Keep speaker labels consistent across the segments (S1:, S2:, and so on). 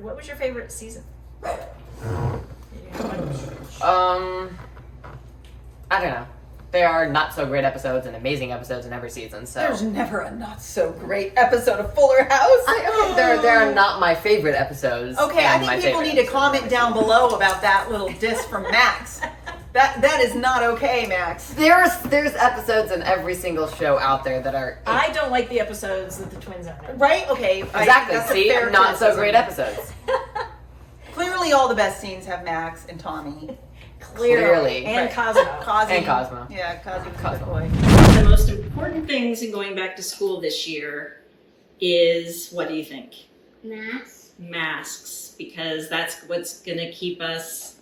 S1: What was your favorite season?
S2: I don't know. There are not so great episodes and amazing episodes in every season, so
S3: There's never a not so great episode of Fuller House.
S2: there are not my favorite episodes.
S3: Okay, I
S2: and my
S3: think people
S2: favorite
S3: need to
S2: episodes
S3: comment
S2: of
S3: down
S2: every
S3: below about that little diss from Max. That is not okay, Max.
S2: season. There's episodes in every single show out there that are
S1: I don't like the episodes that the twins are in.
S3: Right? Okay.
S2: exactly.
S3: That's a
S2: See,
S3: fair
S2: not so
S3: criticism.
S2: great episodes.
S3: Clearly, all the best scenes have Max and Tommy.
S2: Clearly.
S1: And
S3: Right.
S1: Cosmo.
S3: Cosmo.
S2: And Cosmo.
S3: Yeah, Cosmo.
S2: Cosmo.
S3: Boy.
S4: The most important things in going back to school this year is, what do you think?
S5: Masks.
S4: Masks, because that's what's going to keep us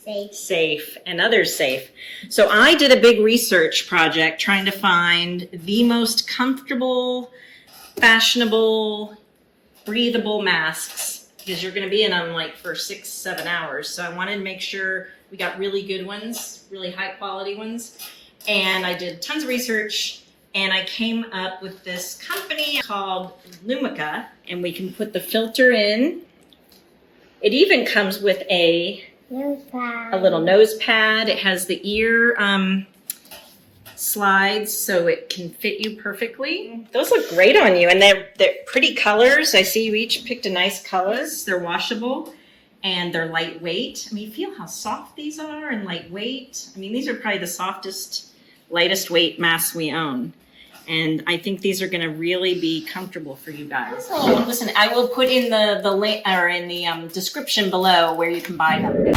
S5: Safe.
S4: safe and others safe. So I did a big research project trying to find the most comfortable, fashionable, breathable masks, because you're going to be in them like for 6-7 hours. So I wanted to make sure we got really good ones, really high quality ones. And I did tons of research, and I came up with this company called Lumica, and we can put the filter in. It even comes with a little nose pad. It has the ear slides so it can fit you perfectly. Those look great on you, and they're pretty colors. I see you each picked a nice colors. They're washable and they're lightweight. I mean, feel how soft these are and lightweight. I mean, these are probably the softest, lightest weight masks we own. And I think these are going to really be comfortable for you guys. So listen, I will put in the link or in the description below where you can buy them.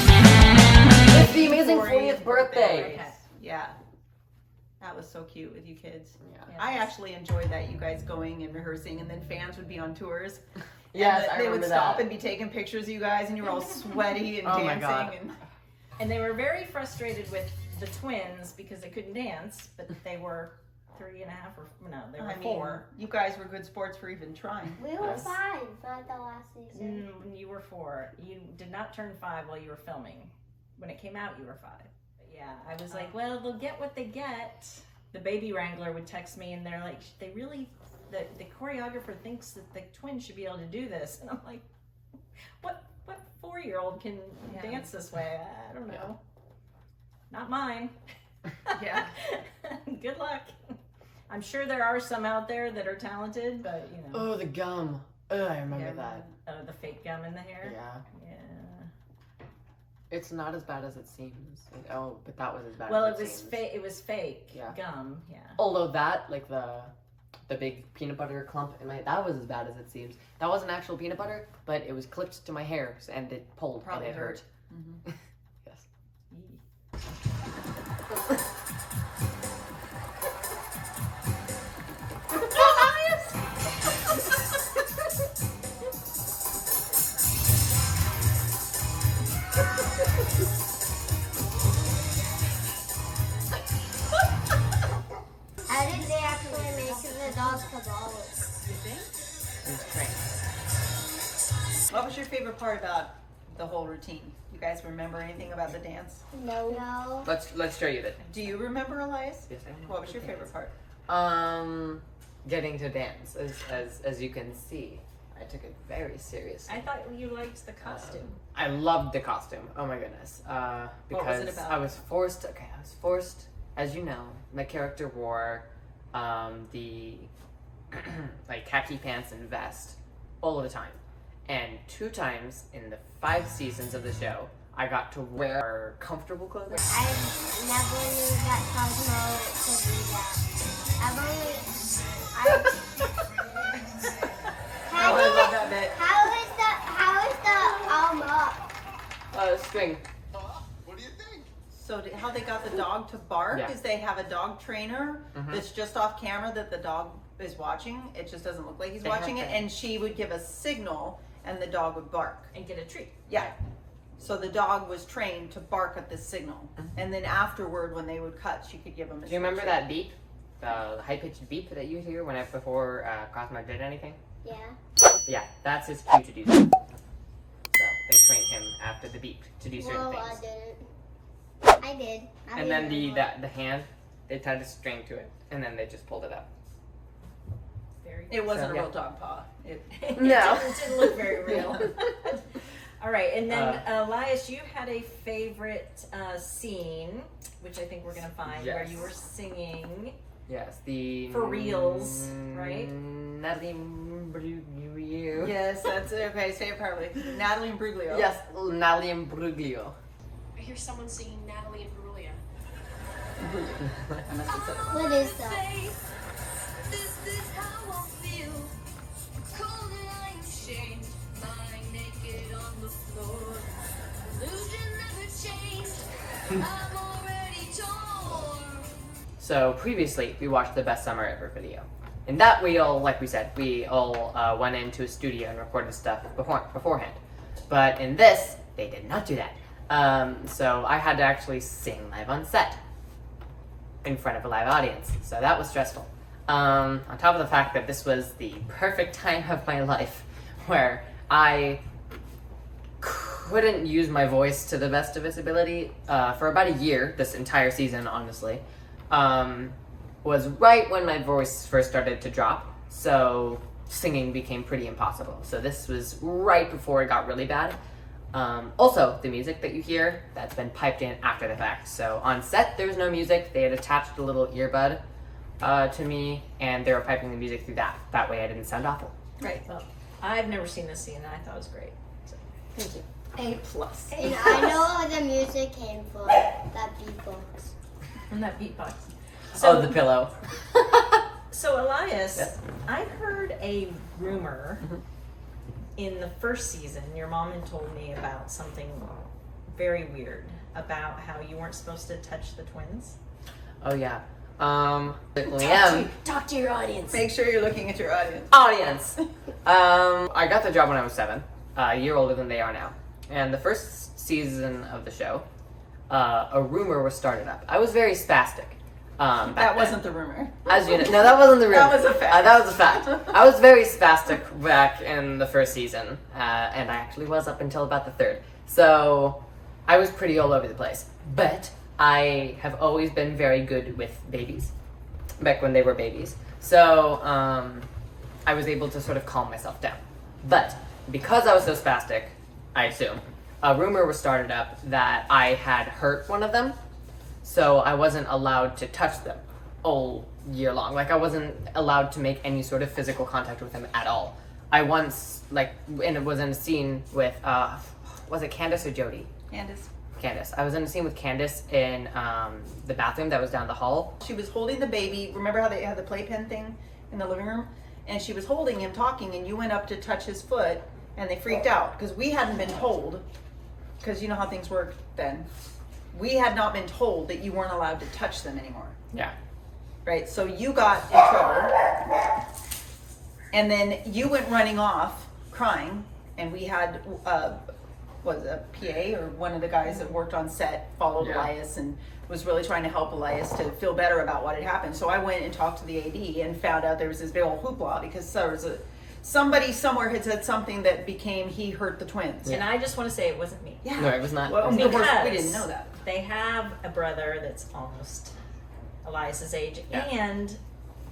S2: It's the amazing 40th birthday.
S3: Yeah. That was so cute with you kids.
S2: Yeah.
S3: I actually enjoyed that, you guys going and rehearsing, and then fans would be on tours.
S2: Yes,
S3: and
S2: I
S3: they would
S2: remember
S3: stop
S2: that.
S3: and be taking pictures of you guys, and you were all sweaty and
S2: Oh my
S3: dancing.
S2: God.
S1: And they were very frustrated with the twins because they couldn't dance, but they were 3.5 or no, they were
S3: I mean,
S1: 4.
S3: you guys were good sports for even trying.
S5: We were
S2: Yes.
S5: 5 for the last season.
S1: You were 4. You did not turn 5 while you were filming. When it came out, you were 5. But yeah, I was like, well, they'll get what they get. The baby wrangler would text me, and they're like, they really, the choreographer thinks that the twins should be able to do this, and I'm like, what 4-year-old can dance this way? I don't know. Not mine.
S3: Yeah.
S1: Good luck. I'm sure there are some out there that are talented, but you know.
S2: Oh, the gum. Oh, I remember that.
S1: Oh, the fake gum in the hair?
S2: Yeah.
S1: Yeah.
S2: It's not as bad as it seems. Oh, but that was as bad
S1: Well,
S2: as
S1: it was
S2: seems.
S1: fake. It was fake
S2: Yeah.
S1: gum. Yeah.
S2: Although that, like the big peanut butter clump in my, that was as bad as it seems. That wasn't actual peanut butter, but it was clipped to my hair and it pulled.
S3: Probably
S2: and it hurt.
S3: Mm-hmm.
S2: Yes.
S5: How did they actually make the dog caballos?
S2: It's trained.
S3: What was your favorite part about the whole routine? You guys remember anything about the dance?
S5: No.
S2: Let's show you that.
S3: Do you remember, Elias?
S2: Yes, I remember
S3: What was your
S2: the
S3: favorite part?
S2: Getting to dance, as you can see, I took it very seriously.
S1: I thought you liked the costume.
S2: I loved the costume. Oh my goodness. Because
S3: What was it about?
S2: I was forced. Okay, I was forced. As you know, my character wore the like khaki pants and vest all of the time, and 2 times in the 5 seasons of the show, I got to wear comfortable clothing.
S5: I never knew that Cosmo could do that. I've only.
S3: Oh, I love that bit.
S5: How is the up?
S2: String.
S6: What do you think?
S3: So how they got the dog to bark
S2: Yeah.
S3: is they have a dog trainer that's just off camera that the dog is watching. It just doesn't look like he's
S2: They
S3: watching
S2: have
S3: it,
S2: to-
S3: and she would give a signal, and the dog would bark.
S1: And get a treat.
S3: Yeah. So the dog was trained to bark at the signal, and then afterward, when they would cut, she could give him.
S2: Do you remember that beep? The high-pitched beep that you hear before Cosmo did anything?
S5: Yeah.
S2: Yeah, that's his cue to do that. So they train him after the beep to do certain
S5: Well,
S2: things.
S5: I didn't. I did.
S2: And then the hand, They tied a string to it, and then they just pulled it up.
S1: Very
S3: It wasn't
S2: So,
S3: a
S2: yeah.
S3: real dog paw.
S2: No.
S1: It didn't look very real. All right, and then Elias, you had a favorite scene, which I think we're gonna find, where
S2: Yes.
S1: you were singing.
S2: Yes, the
S1: For reals, right?
S2: Natalie Imbruglia.
S3: Yes, that's it. Okay, say it properly. Natalie Imbruglia.
S2: Yes, Natalie Imbruglia.
S7: I hear someone singing Natalie and Brulia.
S3: I must have said it.
S5: What is that?
S8: This is how I feel. Cold and I am shamed. Lying naked on the floor. Illusion never changed. I'm already torn.
S2: So previously, we watched the Best Summer Ever video. And that we all, like we said, we all went into a studio and recorded stuff beforehand. But in this, they did not do that. So I had to actually sing live on set in front of a live audience. So that was stressful. On top of the fact that this was the perfect time of my life where I couldn't use my voice to the best of its ability for about a year, this entire season, honestly. Was right when my voice first started to drop, so singing became pretty impossible. So this was right before it got really bad. Also, the music that you hear, that's been piped in after the fact. So on set, there was no music. They had attached a little earbud to me, and they were piping the music through that. That way I didn't sound awful.
S3: Right.
S1: Well, I've never seen this scene, and I thought it was great. So,
S2: Thank you.
S3: A+.
S5: And I know where the music came from. That beatbox.
S1: and that beatbox.
S2: Oh, the pillow.
S1: So Elias,
S2: Yes.
S1: I heard a rumor in the first season. Your mom had told me about something very weird about how you weren't supposed to touch the twins.
S2: Oh, yeah. Liam.
S1: Talk to your audience.
S3: Make sure you're looking at your audience.
S2: Audience. I got the job when I was 7, a year older than they are now. And the first season of the show, a rumor was started up. I was very spastic. Back
S3: That
S2: then.
S3: wasn't the rumor.
S2: As you know, no, that wasn't the rumor.
S3: That was a fact.
S2: That was a fact. I was very spastic back in the first season, and I actually was up until about the 3rd. So I was pretty all over the place. But I have always been very good with babies, back when they were babies. So I was able to sort of calm myself down. But because I was so spastic, I assume, a rumor was started up that I had hurt one of them. So I wasn't allowed to touch them all year long. Like, I wasn't allowed to make any sort of physical contact with them at all. I once, and it was in a scene with, was it Candace or Jody? Candace. I was in a scene with Candace in the bathroom that was down the hall.
S3: She was holding the baby. Remember how they had the playpen thing in the living room? And she was holding him, talking, and you went up to touch his foot, and they freaked out because we hadn't been told, because you know how things work then. We had not been told that you weren't allowed to touch them anymore.
S2: Yeah.
S3: Right? So you got in trouble. And then you went running off crying, and we had was a PA or one of the guys that worked on set followed
S2: Yeah.
S3: Elias and was really trying to help Elias to feel better about what had happened. So I went and talked to the AD and found out there was this big old hoopla because there was somebody somewhere had said something that became he hurt the twins.
S1: And I just want to say it wasn't me.
S3: Yeah.
S2: No, it was not.
S3: Well, of
S1: Because
S3: course, we didn't know that.
S1: They have a brother that's almost Elias's age,
S2: Yeah.
S1: and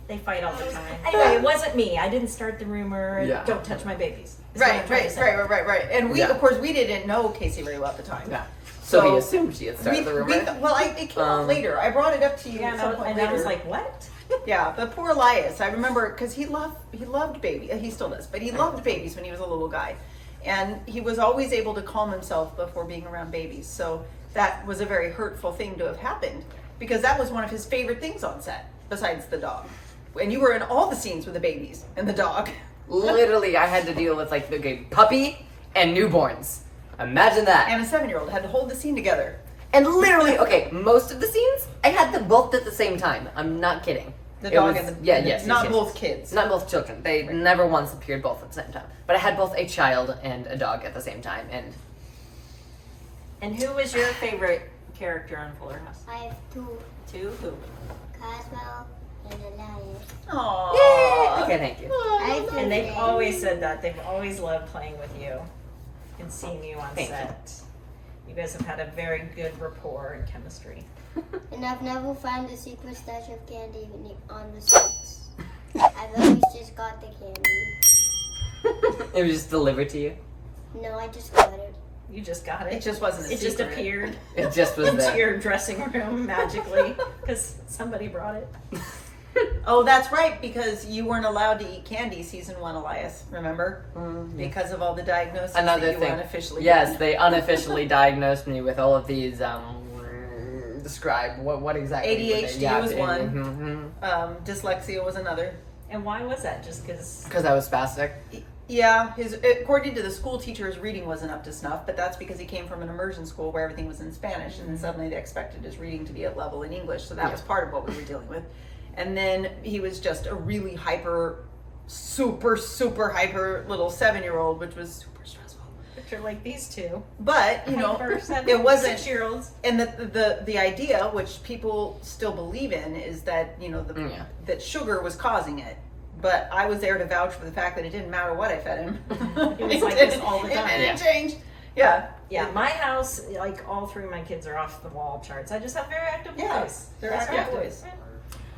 S1: they fight all the time. Anyway, it wasn't me. I didn't start the rumor.
S2: Yeah.
S1: Don't touch my babies. is what I'm
S3: Right.
S1: trying to say.
S3: And we,
S2: Yeah.
S3: of course, we didn't know Casey very well at the time.
S2: Yeah. So
S3: So
S2: we assumed she had started the rumor.
S3: It came up later. I brought it up to you
S1: Yeah,
S3: at some point
S1: and I was
S3: later.
S1: like, what?
S3: Yeah, but poor Elias. I remember because he loved baby. He still does, but he loved babies when he was a little guy, and he was always able to calm himself before being around babies. So that was a very hurtful thing to have happened because that was one of his favorite things on set, besides the dog. And you were in all the scenes with the babies and the dog.
S2: Literally, I had to deal with the puppy and newborns. Imagine that.
S3: And a 7-year-old had to hold the scene together.
S2: And literally, okay, most of the scenes, I had them both at the same time. I'm not kidding.
S3: The
S2: It
S3: dog
S2: was-
S3: and the
S2: yes,
S3: not
S2: yes.
S3: both kids.
S2: Not both children. They never once appeared both at the same time. But I had both a child and a dog at the same time.
S1: And who was your favorite character on Fuller House?
S5: I have two.
S1: Two? Who?
S5: Cosmo and Elias.
S3: Aww.
S2: Okay, thank you.
S5: I have
S1: And they've
S5: two
S1: always said that. They've always loved playing with you and seeing you on
S2: Thank you.
S1: set. You guys have had a very good rapport and chemistry.
S5: And I've never found a secret stash of candy on the streets. I've always just got the candy.
S2: It was just delivered to you.
S5: No, I just got it.
S1: You just got it.
S3: It just wasn't a
S1: It just
S3: secret.
S1: appeared
S2: It just was
S1: into
S2: there.
S1: your dressing room magically because somebody brought it.
S3: Oh, that's right, because you weren't allowed to eat candy season 1, Elias. Remember? Because of all the diagnoses
S2: Another
S3: that you
S2: thing.
S3: unofficially
S2: Yes,
S3: had.
S2: they unofficially diagnosed me with all of these. Describe what exactly?
S3: ADHD was one.
S2: one.
S3: Dyslexia was another.
S1: And why was that? Just because?
S2: Because I was spastic.
S3: Yeah, according to the school teacher, his reading wasn't up to snuff, but that's because he came from an immersion school where everything was in Spanish, and then suddenly they expected his reading to be at level in English, so that was part of what we were dealing with. And then he was just a really super hyper little 7-year-old, which was super stressful.
S1: Picture like these two.
S3: But, you know, it wasn't,
S1: 6-year-olds.
S3: and the idea, which people still believe in, is that, you know, that sugar was causing it. But I was there to vouch for the fact that it didn't matter what I fed him.
S1: It was like this all the time.
S3: It didn't change. Yeah.
S1: Yeah, my house, like all 3 of my kids are off the wall charts. I just have very active boys.
S3: Yeah, they're
S1: That's
S3: active
S1: right.
S3: boys.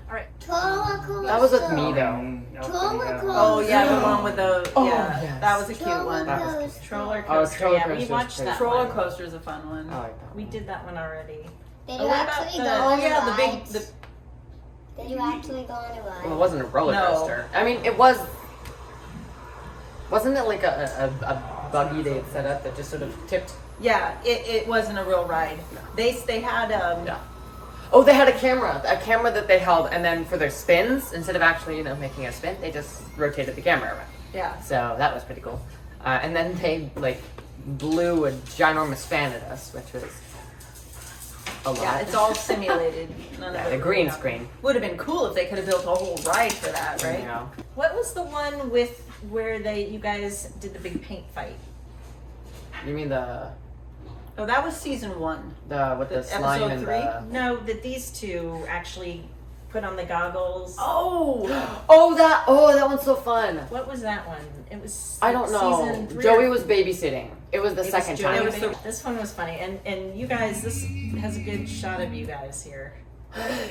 S1: All right.
S2: That was with me though.
S3: Oh yeah, the one with the
S2: Oh,
S3: yeah,
S2: yes.
S3: that was a cute one.
S1: Roller
S2: Oh,
S1: coaster.
S2: roller
S1: Yeah, we
S2: coaster's
S1: watched
S2: pretty
S1: that
S3: Roller
S1: one.
S3: coaster is a fun one.
S2: I like that.
S1: We did that one already.
S5: Did
S1: Oh,
S5: you
S1: what about
S5: actually
S1: the-
S5: go
S3: Oh
S5: on
S3: yeah,
S5: a
S3: the
S5: ride?
S3: big
S5: Did you actually go on a ride?
S2: Well, it wasn't a roller
S3: No.
S2: coaster. I mean, it was. Wasn't it like a buggy they had set up that just sort of tipped?
S3: yeah, it wasn't a real ride. They had
S2: Yeah. Oh, they had a camera that they held, and then for their spins, instead of actually making a spin, they just rotated the camera around.
S3: yeah.
S2: So that was pretty cool. And then they like blew a ginormous fan at us, which was a lot.
S3: Yeah, it's all simulated. None
S2: Yeah,
S3: of
S2: the
S3: it
S2: green
S3: really
S2: screen.
S3: would have been cool if they could have built a whole ride for that, right?
S2: You know.
S1: What was the one with where you guys did the big paint fight?
S2: You mean the
S3: Oh, that was season 1.
S2: with the slime
S3: episode
S2: and
S3: 3?
S2: the.
S1: No, that these two actually put on the goggles.
S3: Oh,
S2: that one's so fun.
S1: What was that one? It was
S2: I don't know.
S1: season 3
S2: Joey
S1: or-
S2: was babysitting. It was the
S1: It was
S2: second
S1: Joey
S2: time.
S3: was the-
S1: This one was funny, and you guys, this has a good shot of you guys here.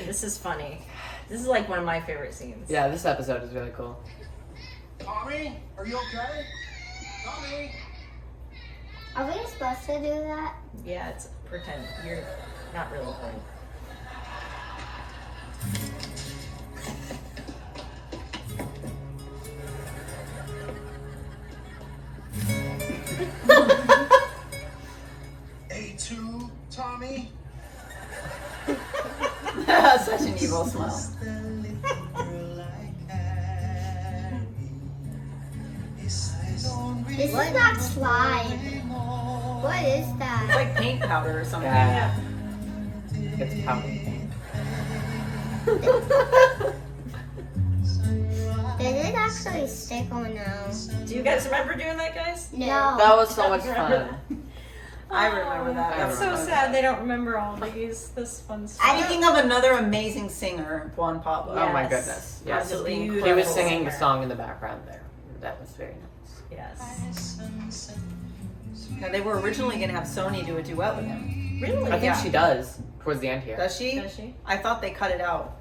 S1: This is funny. This is like one of my favorite scenes.
S2: Yeah, this episode is really cool.
S6: Tommy, are you okay? Tommy?
S5: Are we supposed to do that?
S1: Yeah, it's pretend. You're not really playing.
S6: A2, Tommy?
S3: such an evil smile.
S5: This is not slime. What is
S3: It's
S5: that?
S3: like paint powder or something.
S2: Yeah. It's powder.
S5: Did it actually stick or no?
S1: Do you guys remember doing that, guys?
S5: No.
S2: That was so much
S1: Remember
S2: fun.
S3: I remember that.
S2: I
S1: It's so
S2: remember
S1: sad they don't remember all these. This one's
S3: Speaking of another amazing singer, Juan Pablo.
S2: Oh my
S1: Yes.
S2: goodness. Yes.
S3: Absolutely
S2: He
S3: incredible.
S2: was singing the
S1: singer.
S2: song in the background there. That was very nice.
S1: Yes.
S3: Yeah, they were originally going to have Sony do a duet with him.
S1: Really?
S2: I think
S3: Yeah.
S2: she does towards the end here.
S3: Does she?
S1: Does she?
S3: I thought they cut it out.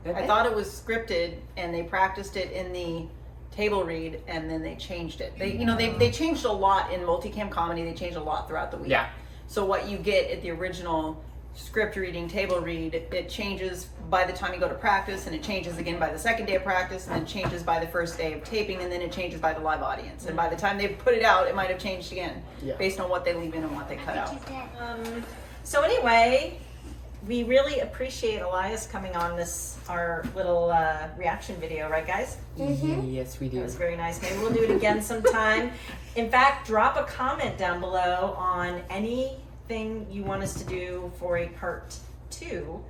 S2: Did
S3: I
S2: they?
S3: thought it was scripted, and they practiced it in the table read, and then they changed it. They changed a lot in multicam comedy. They changed a lot throughout the week.
S2: Yeah.
S3: So what you get at the original script reading, table read, it changes by the time you go to practice, and it changes again by the second day of practice, and then it changes by the first day of taping, and then it changes by the live audience. And by the time they put it out, it might have changed again,
S2: Yeah.
S3: based on what they leave in and what they cut out.
S1: So anyway, we really appreciate Elias coming on our little reaction video, right, guys?
S2: Yes, we
S1: It
S2: do.
S1: was very nice. Maybe we'll do it again sometime. In fact, drop a comment down below on anything you want us to do for a part 2.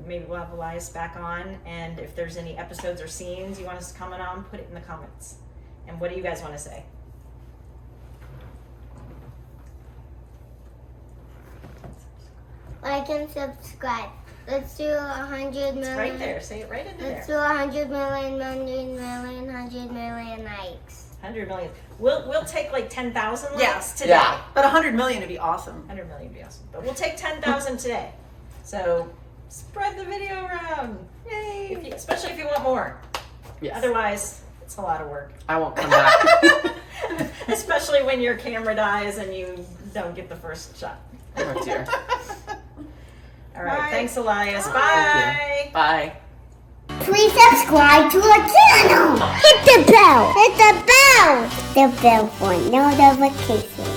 S1: Maybe we'll have Elias back on, and if there's any episodes or scenes you want us to comment on, put it in the comments. And what do you guys want to say?
S5: Like and subscribe. Let's do 100 million.
S1: It's right there. Say it right into
S5: Let's
S1: there.
S5: do 100 million, 100 million likes.
S1: 100 million. We'll take like 10,000 likes
S3: Yeah.
S1: today.
S2: Yeah.
S3: But 100 million would be awesome.
S1: 100 million would be awesome. But we'll take 10,000 today. So spread the video around. Yay! Especially if you want more.
S2: Yes.
S1: Otherwise, it's a lot of work.
S2: I won't come back.
S1: Especially when your camera dies and you don't get the first shot.
S2: Oh dear.
S1: All right.
S3: Bye.
S1: Thanks, Elias.
S2: Thank
S1: Bye.
S2: you. Bye.
S5: Please subscribe to our channel. Hit the bell. Hit the bell. The bell for notifications.